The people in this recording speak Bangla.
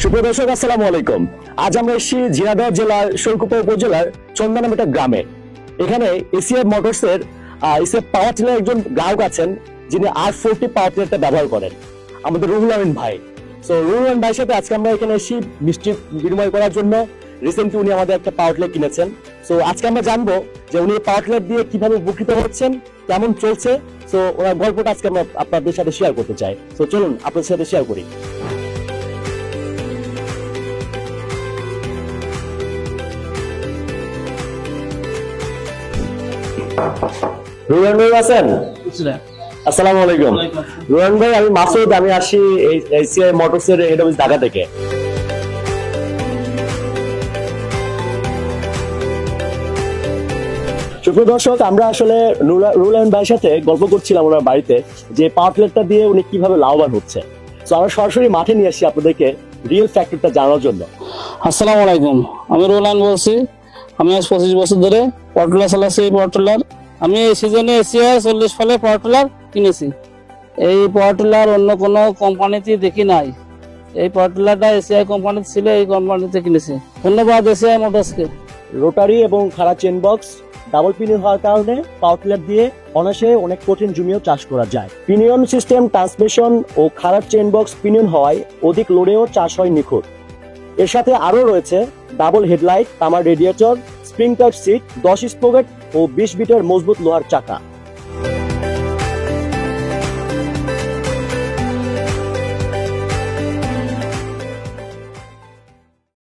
সুপ্রিয় দর্শক, আসসালামু আলাইকুম। আজ আমরা এসেছি ঝিনাইদহ জেলার শৈলকুপা উপজেলার চন্দনা নামে একটা গ্রামে। এখানে এসিআই মোটরস এর এসিআই পাওয়ার টিলার একজন গ্রাহক আছেন, যিনি R40 পাওয়ার টিলারটা ব্যবহার করেন, আমাদের রুহুল আমিন ভাই। সো রুহুল আমিন ভাইয়ের সাথে আজকে আমরা এখানে এসেছি মিষ্টি বিনিময় করার জন্য। রিসেন্টলি উনি আমাদের একটা পাওয়ার টিলার কিনেছেন। সো আজকে আমরা জানবো যে উনি পাওয়ার টিলার দিয়ে কিভাবে উপকৃত হচ্ছেন, কেমন চলছে। সো ওনার গল্পটা আজকে আমরা আপনাদের সাথে শেয়ার করতে চাই। সো চলুন আপনাদের সাথে শেয়ার করি। রুহান ভাই আছেন? আসসালামু আলাইকুম। রুহান ভাই, আমি মাসুদ, আমি আসি এসিআই মোটরস এর হেড অফিস ঢাকা থেকে। সুপ্রিয় দর্শক, আমরা আসলে রুহুল আমিন ভাইয়ের সাথে গল্প করছিলাম ওনার বাড়িতে যে পাওয়ার টিলারটা দিয়ে উনি কিভাবে লাভবান হচ্ছে। তো আমরা সরাসরি মাঠে নিয়ে আসি আপনাদেরকে রিয়েল ফ্যাক্টরটা জানার জন্য। আসসালামু আলাইকুম, আমি রুহুল আমিন বলছি। আমি আজ 25 বছর ধরে পাওয়ার টিলার চালাচ্ছি। এই পাওয়ার টিলার আমি এই সিজনে এসিআই 40 ফলে পাওয়ার টিলার কিনেছি। এই পাওয়ার টিলার অন্য কোনো কোম্পানিতে দেখি নাই। এই পাওয়ার টিলারটা এসিআই কোম্পানিতে ছিল, এই কোম্পানিতে কিনেছি। ধন্যবাদ এসিআই মোটরসকে। রোটারি এবং খাড়া চেন বক্স ডাবল পিনিয়ন হওয়ার কারণে পাওয়ার টিলার দিয়ে অনায়াসে অনেক কঠিন জমিও চাষ করা যায়। পিনিয়ন সিস্টেম, ট্রান্সমিশন ও খাড়া চেন বক্স পিনিয়ন হওয়ায় অধিক লোডেও চাষ হয় নিখুঁত। এর সাথে আরো রয়েছে ডাবল হেডলাইট, তামার radiator, spring type seat, 10 sprocket ও 20 বিটের মজবুত লোহার চাকা।